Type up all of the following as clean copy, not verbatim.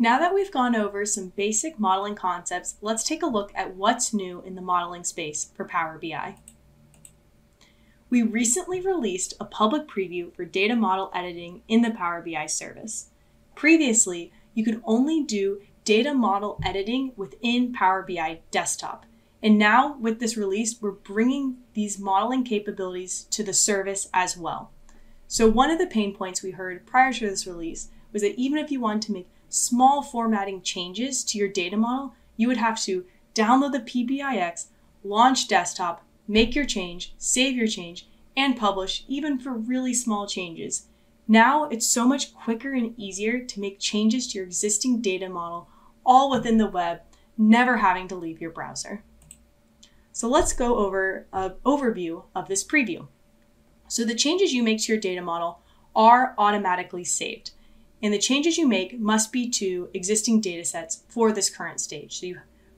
Now that we've gone over some basic modeling concepts, let's take a look at what's new in the modeling space for Power BI. We recently released a public preview for data model editing in the Power BI service. Previously, you could only do data model editing within Power BI desktop. And now with this release, we're bringing these modeling capabilities to the service as well. So one of the pain points we heard prior to this release was that even if you wanted to make small formatting changes to your data model, you would have to download the PBIX, launch desktop, make your change, save your change, and publish even for really small changes. Now it's so much quicker and easier to make changes to your existing data model all within the web, never having to leave your browser. So let's go over an overview of this preview. So the changes you make to your data model are automatically saved. And the changes you make must be to existing data sets for this current stage. So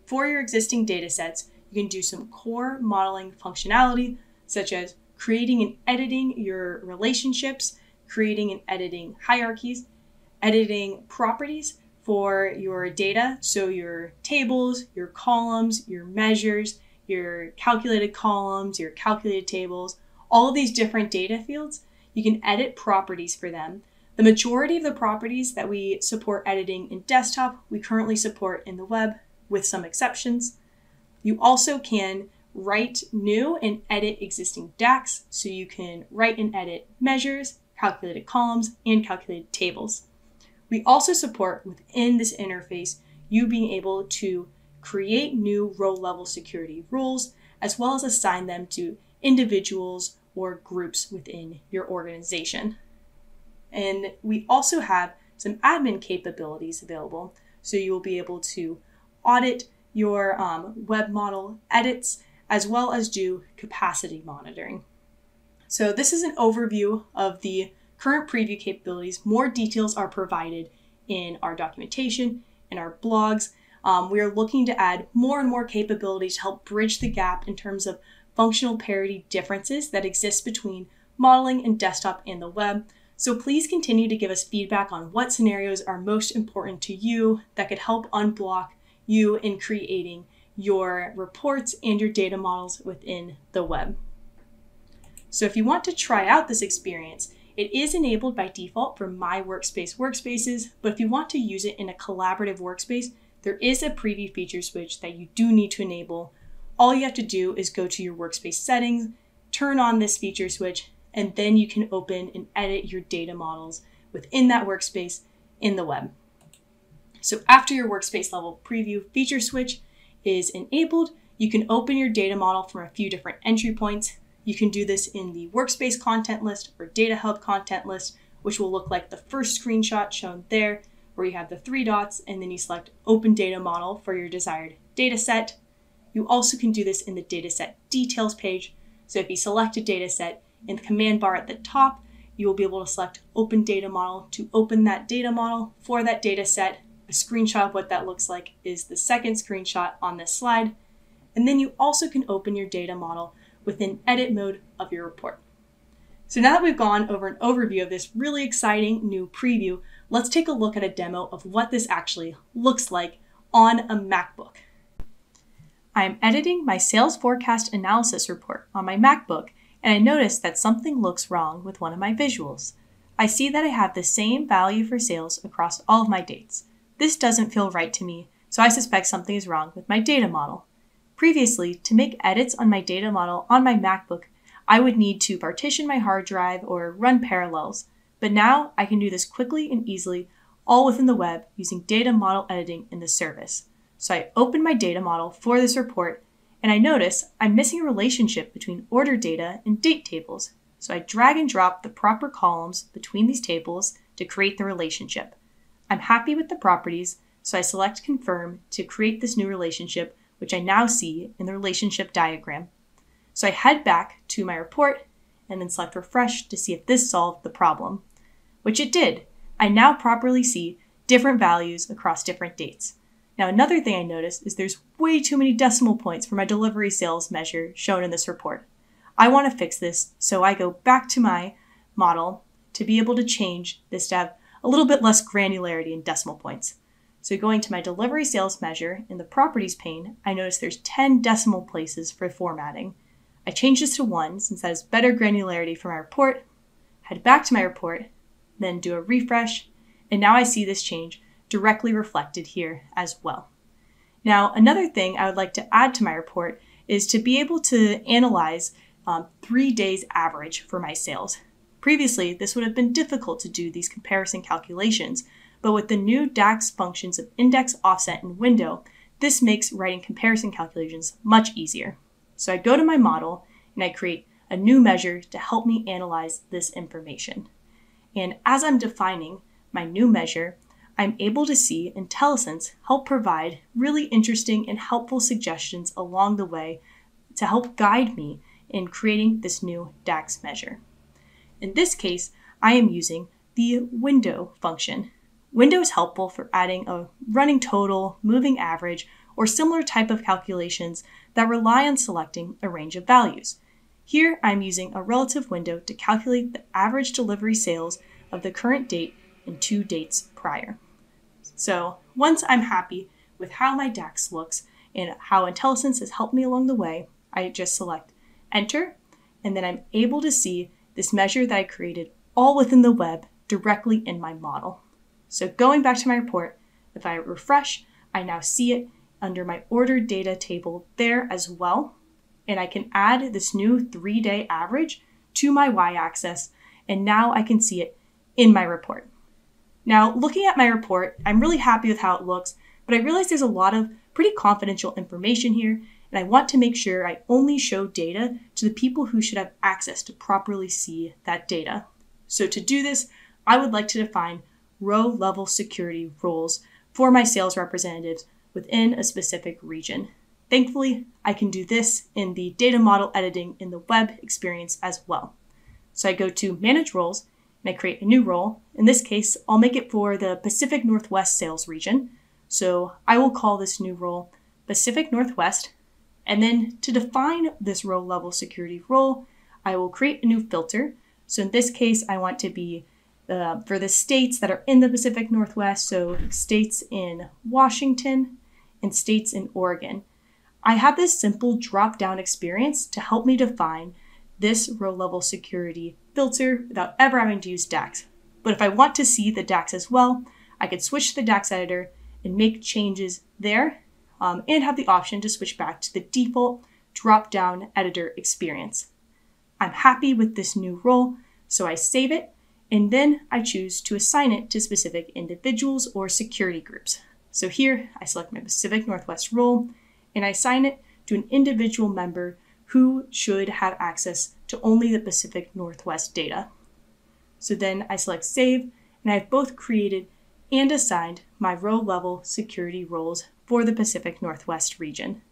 for your existing data sets, you can do some core modeling functionality, such as creating and editing your relationships, creating and editing hierarchies, editing properties for your data. So your tables, your columns, your measures, your calculated columns, your calculated tables, all of these different data fields, you can edit properties for them. The majority of the properties that we support editing in desktop, we currently support in the web with some exceptions. You also can write new and edit existing DAX. So you can write and edit measures, calculated columns, and calculated tables. We also support within this interface, you being able to create new row-level security rules, as well as assign them to individuals or groups within your organization. And we also have some admin capabilities available. So you will be able to audit your web model edits, as well as do capacity monitoring. So this is an overview of the current preview capabilities. More details are provided in our documentation, in our blogs. We are looking to add more and more capabilities to help bridge the gap in terms of functional parity differences that exist between modeling and desktop and the web. So please continue to give us feedback on what scenarios are most important to you that could help unblock you in creating your reports and your data models within the web. So if you want to try out this experience, it is enabled by default for My Workspace workspaces, but if you want to use it in a collaborative workspace, there is a preview feature switch that you do need to enable. All you have to do is go to your workspace settings, turn on this feature switch, and then you can open and edit your data models within that workspace in the web. So after your workspace level preview feature switch is enabled, you can open your data model from a few different entry points. You can do this in the workspace content list or data hub content list, which will look like the first screenshot shown there, where you have the three dots and then you select open data model for your desired data set. You also can do this in the dataset details page. So if you select a data set, in the command bar at the top, you will be able to select Open Data Model to open that data model for that data set. A screenshot of what that looks like is the second screenshot on this slide. And then you also can open your data model within edit mode of your report. So now that we've gone over an overview of this really exciting new preview, let's take a look at a demo of what this actually looks like on a MacBook. I am editing my sales forecast analysis report on my MacBook, and I notice that something looks wrong with one of my visuals. I see that I have the same value for sales across all of my dates. This doesn't feel right to me, so I suspect something is wrong with my data model. Previously, to make edits on my data model on my MacBook, I would need to partition my hard drive or run parallels, but now I can do this quickly and easily, all within the web using data model editing in the service. So I open my data model for this report, and I notice I'm missing a relationship between order data and date tables. So I drag and drop the proper columns between these tables to create the relationship. I'm happy with the properties, so I select Confirm to create this new relationship, which I now see in the relationship diagram. So I head back to my report and then select Refresh to see if this solved the problem, which it did. I now properly see different values across different dates. Now, another thing I noticed is there's way too many decimal points for my delivery sales measure shown in this report. I want to fix this, so I go back to my model to be able to change this to have a little bit less granularity in decimal points. So going to my delivery sales measure in the properties pane, I notice there's 10 decimal places for formatting. I change this to 1 since that is better granularity for my report, head back to my report, then do a refresh, and now I see this change directly reflected here as well. Now, another thing I would like to add to my report is to be able to analyze 3 days average for my sales. Previously, this would have been difficult to do these comparison calculations, but with the new DAX functions of index, offset, and window, this makes writing comparison calculations much easier. So I go to my model and I create a new measure to help me analyze this information. And as I'm defining my new measure, I'm able to see IntelliSense help provide really interesting and helpful suggestions along the way to help guide me in creating this new DAX measure. In this case, I am using the window function. Window is helpful for adding a running total, moving average, or similar type of calculations that rely on selecting a range of values. Here, I'm using a relative window to calculate the average delivery sales of the current date and 2 dates prior. So once I'm happy with how my DAX looks and how IntelliSense has helped me along the way, I just select Enter, and then I'm able to see this measure that I created all within the web directly in my model. So going back to my report, if I refresh, I now see it under my ordered data table there as well. And I can add this new 3-day average to my y-axis, and now I can see it in my report. Now, looking at my report, I'm really happy with how it looks, but I realize there's a lot of pretty confidential information here, and I want to make sure I only show data to the people who should have access to properly see that data. So to do this, I would like to define row-level security roles for my sales representatives within a specific region. Thankfully, I can do this in the data model editing in the web experience as well. So I go to Manage Roles, and I create a new role. In this case, I'll make it for the Pacific Northwest sales region. So I will call this new role Pacific Northwest. And then to define this row level security role, I will create a new filter. So in this case, I want to be for the states that are in the Pacific Northwest, so states in Washington and states in Oregon. I have this simple drop-down experience to help me define this row-level security filter without ever having to use DAX. But if I want to see the DAX as well, I could switch to the DAX editor and make changes there, and have the option to switch back to the default drop-down editor experience. I'm happy with this new role, so I save it, and then I choose to assign it to specific individuals or security groups. So here, I select my Pacific Northwest role, and I assign it to an individual member who should have access to only the Pacific Northwest data. So then I select Save, and I've both created and assigned my row-level security roles for the Pacific Northwest region.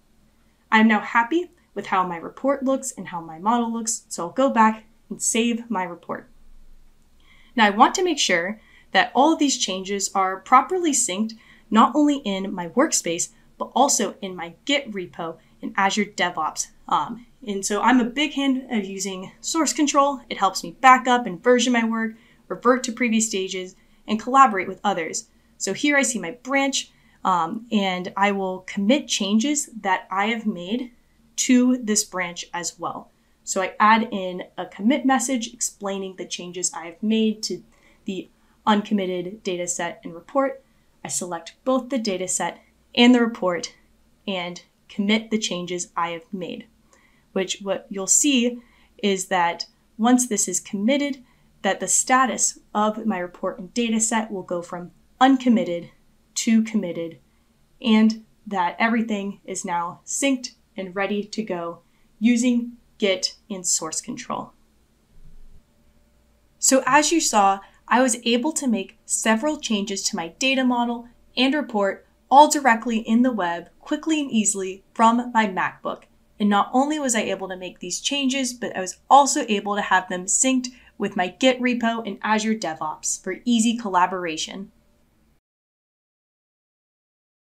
I'm now happy with how my report looks and how my model looks, so I'll go back and save my report. Now I want to make sure that all of these changes are properly synced, not only in my workspace, but also in my Git repo in Azure DevOps. And so I'm a big fan of using source control. It helps me back up and version my work, revert to previous stages, and collaborate with others. So here I see my branch, and I will commit changes that I have made to this branch as well. So I add in a commit message explaining the changes I have made to the uncommitted data set and report. I select both the data set and the report and commit the changes I have made, which what you'll see is that once this is committed, that the status of my report and data set will go from uncommitted to committed, and that everything is now synced and ready to go using Git and source control. So as you saw, I was able to make several changes to my data model and report all directly in the web, quickly and easily from my MacBook. And not only was I able to make these changes, but I was also able to have them synced with my Git repo in Azure DevOps for easy collaboration.